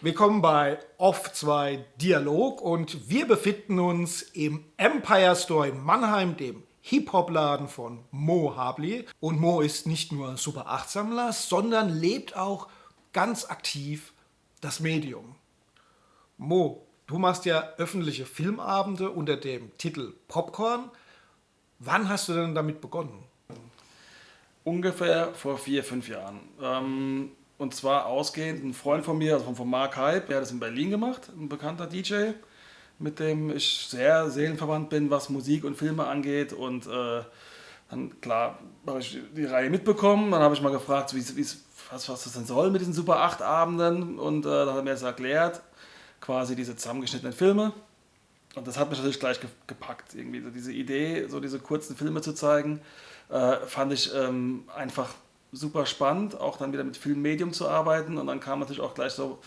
Willkommen bei Off 2 Dialog und wir befinden uns im Empire Store in Mannheim, dem Hip-Hop-Laden von Mo Habli. Und Mo ist nicht nur Super 8-Sammler, sondern lebt auch ganz aktiv das Medium. Mo, du machst ja öffentliche Filmabende unter dem Titel Popcorn. Wann hast du denn damit begonnen? Ungefähr vor 4, 5 Jahren. Und zwar ausgehend ein Freund von mir, also von Mark Hype, der hat das in Berlin gemacht, ein bekannter DJ, mit dem ich sehr seelenverwandt bin, was Musik und Filme angeht. Und dann, klar, habe ich die Reihe mitbekommen. Dann habe ich mal gefragt, was das denn soll mit diesen Super 8 Abenden. Und dann hat er mir das erklärt, quasi diese zusammengeschnittenen Filme. Und das hat mich natürlich gleich gepackt, irgendwie so diese Idee, so diese kurzen Filme zu zeigen, fand ich einfach super spannend, auch dann wieder mit Filmmedium zu arbeiten. Und dann kam natürlich auch gleich so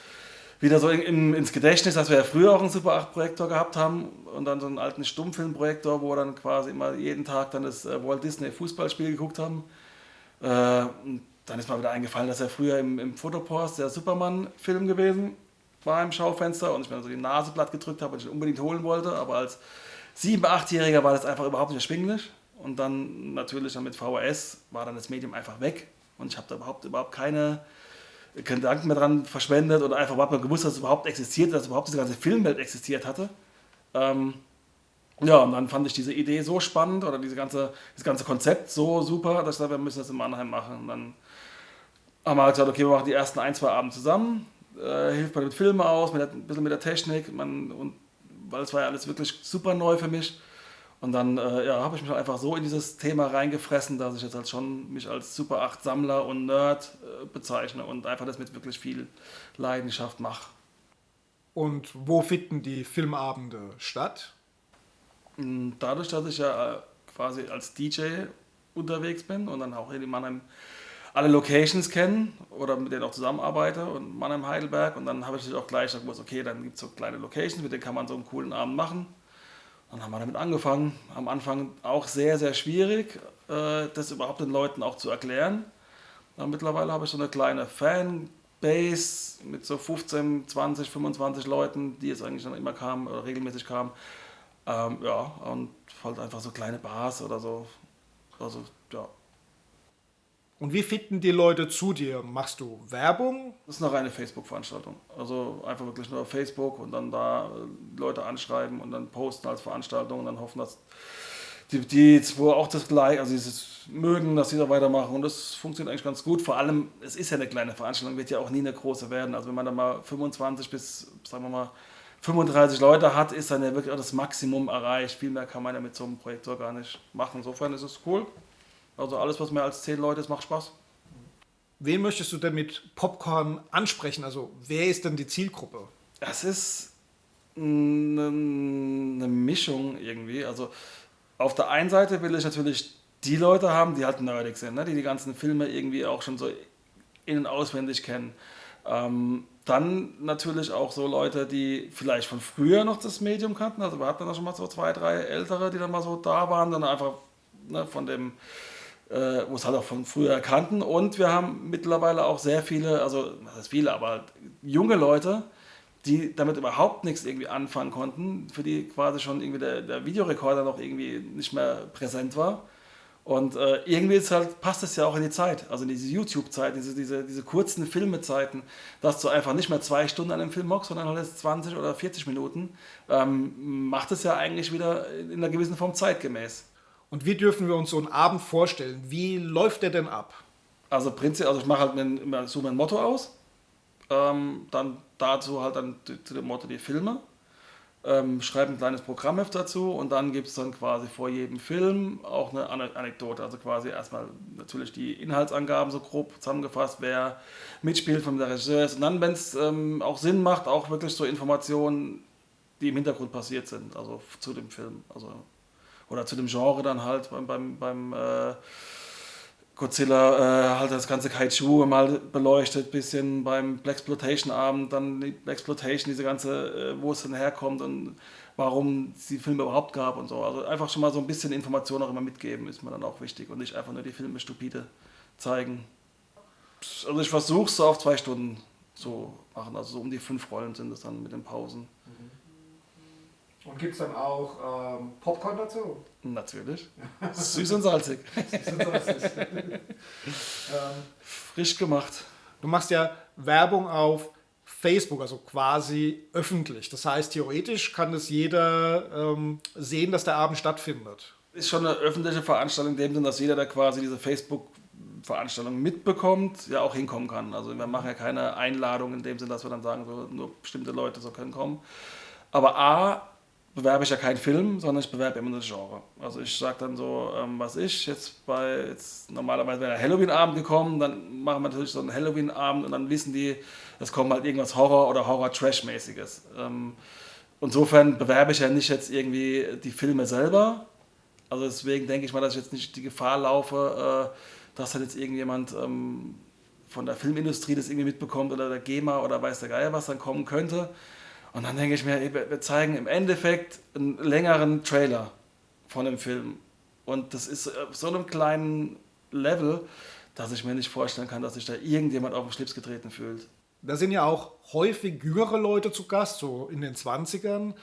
wieder so ins Gedächtnis, dass wir ja früher auch einen Super 8 Projektor gehabt haben und dann so einen alten Stummfilmprojektor, wo wir dann quasi immer jeden Tag dann das Walt Disney Fußballspiel geguckt haben. Und dann ist mir wieder eingefallen, dass er früher im Fotopost der Superman-Film gewesen war im Schaufenster und ich mir so die Nase platt gedrückt habe und ich ihn unbedingt holen wollte, aber als 7-, 8-Jähriger war das einfach überhaupt nicht erschwinglich. Und dann natürlich dann mit VHS war dann das Medium einfach weg und ich habe da überhaupt keine Gedanken mehr dran verschwendet oder einfach überhaupt mal gewusst, dass es überhaupt existiert, dass überhaupt diese ganze Filmwelt existiert hatte. Ja, und dann fand ich diese Idee so spannend oder das ganze Konzept so super, dass ich dachte, wir müssen das in Mannheim machen. Und dann haben wir halt gesagt, okay, wir machen die ersten 1, 2 Abende zusammen, hilft man mit Filmen aus, ein bisschen mit der Technik, weil es war ja alles wirklich super neu für mich. Und dann habe ich mich einfach so in dieses Thema reingefressen, dass ich jetzt halt schon mich als Super 8 Sammler und Nerd bezeichne und einfach das mit wirklich viel Leidenschaft mache. Und wo finden die Filmabende statt? Dadurch, dass ich ja quasi als DJ unterwegs bin und dann auch in Mannheim alle Locations kenne oder mit denen auch zusammenarbeite und Mannheim, Heidelberg, und dann habe ich natürlich auch gleich gewusst, okay, dann gibt es so kleine Locations, mit denen kann man so einen coolen Abend machen. Dann haben wir damit angefangen. Am Anfang auch sehr, sehr schwierig, das überhaupt den Leuten auch zu erklären. Aber mittlerweile habe ich so eine kleine Fanbase mit so 15, 20, 25 Leuten, die jetzt eigentlich dann immer kamen oder regelmäßig kamen. Ja, und halt einfach so kleine Bars oder so. Also, ja. Und wie finden die Leute zu dir? Machst du Werbung? Das ist eine reine Facebook-Veranstaltung. Also einfach wirklich nur auf Facebook und dann da Leute anschreiben und dann posten als Veranstaltung und dann hoffen, dass die wo auch das gleich, also dieses mögen, dass sie da weitermachen, und das funktioniert eigentlich ganz gut. Vor allem, es ist ja eine kleine Veranstaltung, wird ja auch nie eine große werden. Also wenn man da mal 25 bis, sagen wir mal, 35 Leute hat, ist dann ja wirklich auch das Maximum erreicht. Viel mehr kann man ja mit so einem Projektor gar nicht machen. Insofern ist es cool. Also alles, was mehr als 10 Leute ist, macht Spaß. Wen möchtest du denn mit Popcorn ansprechen? Also wer ist denn die Zielgruppe? Es ist eine Mischung irgendwie. Also auf der einen Seite will ich natürlich die Leute haben, die halt nerdig sind, ne? Die ganzen Filme irgendwie auch schon so in- und auswendig kennen. Dann natürlich auch so Leute, die vielleicht von früher noch das Medium kannten. Also wir hatten da schon mal so 2, 3 Ältere, die dann mal so da waren, dann einfach von dem wo es halt auch von früher kannten. Und wir haben mittlerweile auch sehr viele, also das heißt viele, aber halt junge Leute, die damit überhaupt nichts irgendwie anfangen konnten, für die quasi schon irgendwie der Videorekorder noch irgendwie nicht mehr präsent war. Und irgendwie passt es ja auch in die Zeit, also in diese YouTube-Zeit, diese kurzen Filmezeiten, dass du einfach nicht mehr 2 Stunden an einem Film hockst, sondern halt jetzt 20 oder 40 Minuten, macht es ja eigentlich wieder in einer gewissen Form zeitgemäß. Und wie dürfen wir uns so einen Abend vorstellen? Wie läuft der denn ab? Also prinzipiell, also ich mache halt immer so mein Motto aus, dann dazu halt dann zu dem Motto die Filme, schreibe ein kleines Programmheft dazu und dann gibt es dann quasi vor jedem Film auch eine Anekdote, also quasi erstmal natürlich die Inhaltsangaben so grob zusammengefasst, wer mitspielt von der Regisseur ist, und dann, wenn es auch Sinn macht, auch wirklich so Informationen, die im Hintergrund passiert sind, also zu dem Film, also oder zu dem Genre dann halt beim Godzilla halt das ganze Kaiju mal beleuchtet, bisschen beim Blaxploitation Abend, dann die Blaxploitation, diese ganze, wo es denn herkommt und warum es die Filme überhaupt gab und so. Also einfach schon mal so ein bisschen Information auch immer mitgeben, ist mir dann auch wichtig, und nicht einfach nur die Filme stupide zeigen. Also ich versuche es so auf 2 Stunden so machen. Also so um die 5 Rollen sind es dann mit den Pausen. Und gibt es dann auch Popcorn dazu? Natürlich. Süß und salzig. Frisch gemacht. Du machst ja Werbung auf Facebook, also quasi öffentlich. Das heißt, theoretisch kann es jeder sehen, dass der Abend stattfindet. Ist schon eine öffentliche Veranstaltung in dem Sinne, dass jeder, der quasi diese Facebook-Veranstaltung mitbekommt, ja auch hinkommen kann. Also wir machen ja keine Einladung in dem Sinne, dass wir dann sagen, so, nur bestimmte Leute so können kommen. Aber A, bewerbe ich ja keinen Film, sondern ich bewerbe immer das Genre. Also ich sage dann so, was ich jetzt normalerweise wäre der Halloween-Abend gekommen, dann machen wir natürlich so einen Halloween-Abend und dann wissen die, es kommt halt irgendwas Horror- oder Horror-Trash-mäßiges. Insofern bewerbe ich ja nicht jetzt irgendwie die Filme selber. Also deswegen denke ich mal, dass ich jetzt nicht die Gefahr laufe, dass halt jetzt irgendjemand von der Filmindustrie das irgendwie mitbekommt oder der GEMA oder weiß der Geier, was dann kommen könnte. Und dann denke ich mir, wir zeigen im Endeffekt einen längeren Trailer von dem Film. Und das ist auf so einem kleinen Level, dass ich mir nicht vorstellen kann, dass sich da irgendjemand auf den Schlips getreten fühlt. Da sind ja auch häufig jüngere Leute zu Gast, so in den 20ern.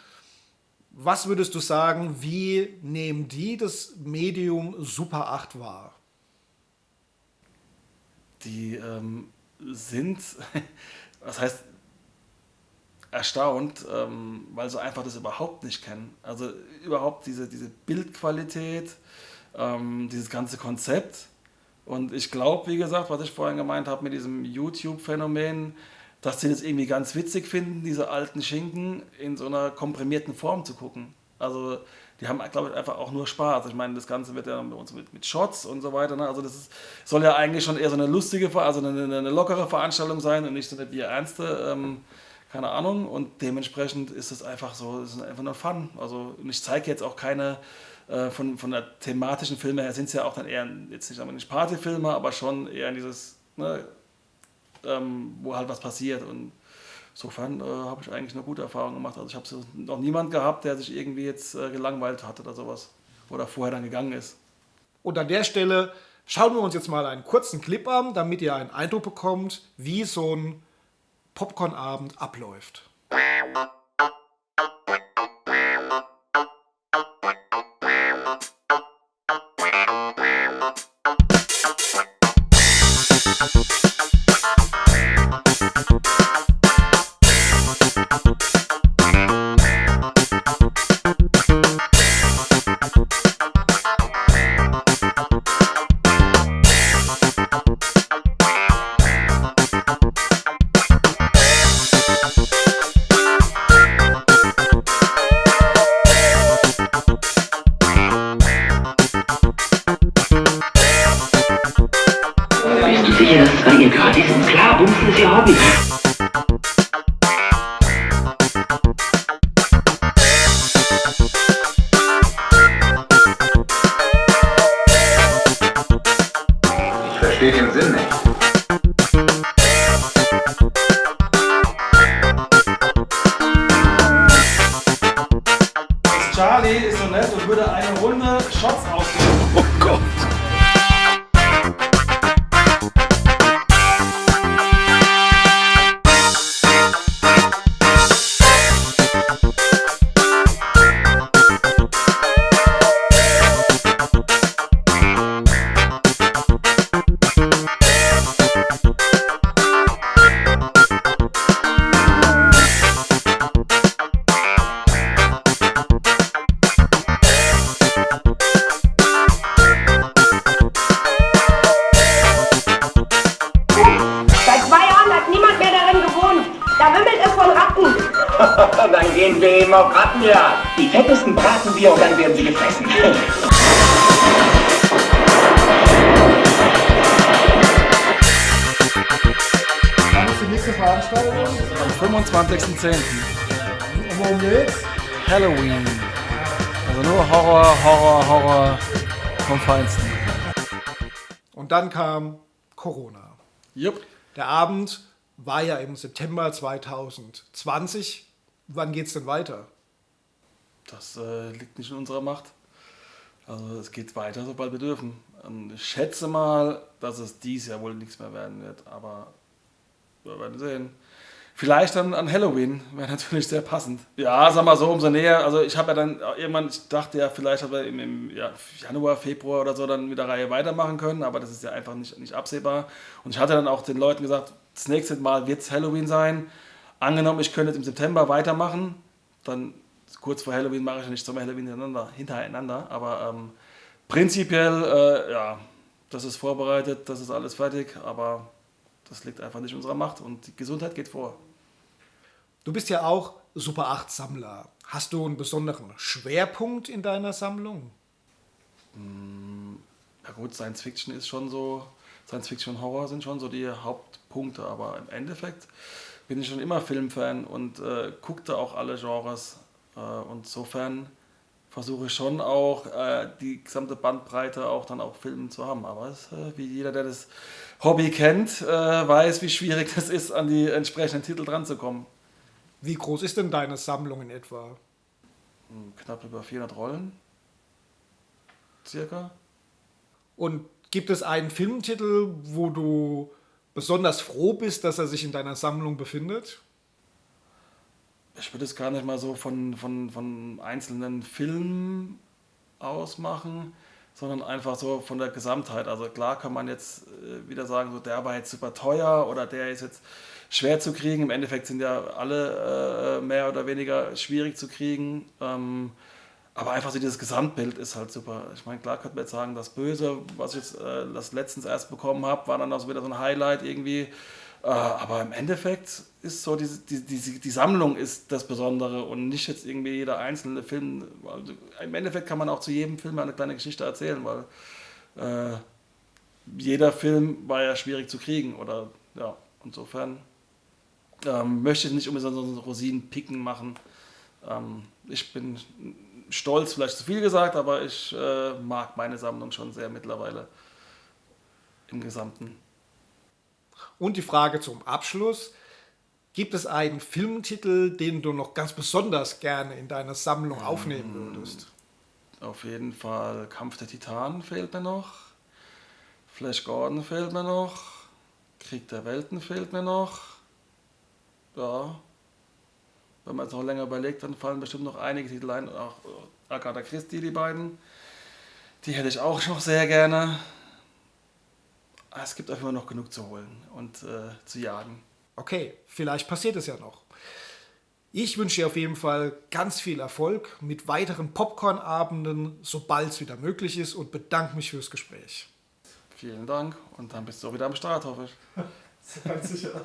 Was würdest du sagen, wie nehmen die das Medium Super 8 wahr? Die sind, was heißt, erstaunt, weil sie einfach das überhaupt nicht kennen. Also überhaupt diese Bildqualität, dieses ganze Konzept. Und ich glaube, wie gesagt, was ich vorhin gemeint habe mit diesem YouTube-Phänomen, dass sie das irgendwie ganz witzig finden, diese alten Schinken in so einer komprimierten Form zu gucken. Also die haben, glaube ich, einfach auch nur Spaß. Ich meine, das Ganze wird ja bei uns mit Shots und so weiter. Ne? Also soll ja eigentlich schon eher so eine lustige, also eine lockere Veranstaltung sein und nicht so eine bierernste, keine Ahnung. Und dementsprechend ist es einfach so, es ist einfach nur Fun. Also ich zeige jetzt auch keine, von der thematischen Filme her sind es ja auch dann eher, jetzt nicht Partyfilme, aber schon eher in dieses, ne, wo halt was passiert. Und insofern habe ich eigentlich eine gute Erfahrung gemacht. Also ich habe noch niemand gehabt, der sich irgendwie jetzt gelangweilt hat oder sowas. Oder vorher dann gegangen ist. Und an der Stelle schauen wir uns jetzt mal einen kurzen Clip an, damit ihr einen Eindruck bekommt, wie so ein Popcorn-Abend abläuft. Sicher, dass es bei ihr gratis ist? Klar, Bumsen ist ihr Hobby. Ich verstehe den Sinn nicht. Charlie ist so nett und würde eine Runde Shots ausgeben. Oh Gott. Seit 2 Jahren hat niemand mehr darin gewohnt. Da wimmelt es von Ratten. Dann gehen wir eben auf Rattenjagd. Die fettesten braten wir und dann werden sie gefressen. Wann ist die nächste Veranstaltung? Am 25.10. Und worum geht's? Halloween. Also nur Horror vom Feinsten. Und dann kam Corona. Jupp. Der Abend war ja im September 2020. Wann geht's denn weiter? Das liegt nicht in unserer Macht. Also es geht weiter, sobald wir dürfen. Und ich schätze mal, dass es dieses Jahr wohl nichts mehr werden wird. Aber Wir werden sehen. Vielleicht dann an Halloween, wäre natürlich sehr passend. Ja, sag mal so, umso näher. Also ich habe ja dann irgendwann, ich dachte ja, vielleicht haben wir im Januar, Februar oder so dann mit der Reihe weitermachen können, aber das ist ja einfach nicht absehbar. Und ich hatte dann auch den Leuten gesagt, das nächste Mal wird es Halloween sein. Angenommen, ich könnte jetzt im September weitermachen, dann kurz vor Halloween mache ich ja nicht zum Halloween hintereinander. Aber prinzipiell, ja, das ist vorbereitet, das ist alles fertig, aber das liegt einfach nicht in unserer Macht und die Gesundheit geht vor. Du bist ja auch Super 8 Sammler. Hast du einen besonderen Schwerpunkt in deiner Sammlung? Ja gut, Science Fiction ist schon so, Science Fiction und Horror sind schon so die Hauptpunkte, aber im Endeffekt bin ich schon immer Filmfan und guckte auch alle Genres. Und insofern versuche ich schon auch die gesamte Bandbreite auch dann auch Filmen zu haben. Aber es, wie jeder, der das Hobby kennt, weiß, wie schwierig das ist, an die entsprechenden Titel dran zu kommen. Wie groß ist denn deine Sammlung in etwa? Knapp über 400 Rollen, circa. Und gibt es einen Filmtitel, wo du besonders froh bist, dass er sich in deiner Sammlung befindet? Ich würde es gar nicht mal so von einzelnen Filmen ausmachen, sondern einfach so von der Gesamtheit. Also klar kann man jetzt wieder sagen, so der war jetzt super teuer oder der ist jetzt schwer zu kriegen. Im Endeffekt sind ja alle mehr oder weniger schwierig zu kriegen. Aber einfach so dieses Gesamtbild ist halt super. Ich meine, klar könnte man jetzt sagen, das Böse, was ich jetzt das letztens erst bekommen habe, war dann auch so wieder so ein Highlight irgendwie. Aber im Endeffekt ist so, die Sammlung ist das Besondere und nicht jetzt irgendwie jeder einzelne Film. Also im Endeffekt kann man auch zu jedem Film eine kleine Geschichte erzählen, weil jeder Film war ja schwierig zu kriegen. Oder ja, insofern möchte ich nicht unbedingt so Rosinenpicken machen. Ich bin stolz, vielleicht zu viel gesagt, aber ich mag meine Sammlung schon sehr mittlerweile im Gesamten. Und die Frage zum Abschluss: Gibt es einen Filmtitel, den du noch ganz besonders gerne in deine Sammlung aufnehmen würdest? Auf jeden Fall Kampf der Titanen fehlt mir noch. Flash Gordon fehlt mir noch. Krieg der Welten fehlt mir noch. Ja. Wenn man jetzt noch länger überlegt, dann fallen bestimmt noch einige Titel ein. Auch Agatha Christie, die beiden. Die hätte ich auch noch sehr gerne. Es gibt einfach noch genug zu holen und zu jagen. Okay, vielleicht passiert es ja noch. Ich wünsche dir auf jeden Fall ganz viel Erfolg mit weiteren Popcorn-Abenden, sobald es wieder möglich ist, und bedanke mich fürs Gespräch. Vielen Dank und dann bist du auch wieder am Start, hoffe ich. Ganz sicher.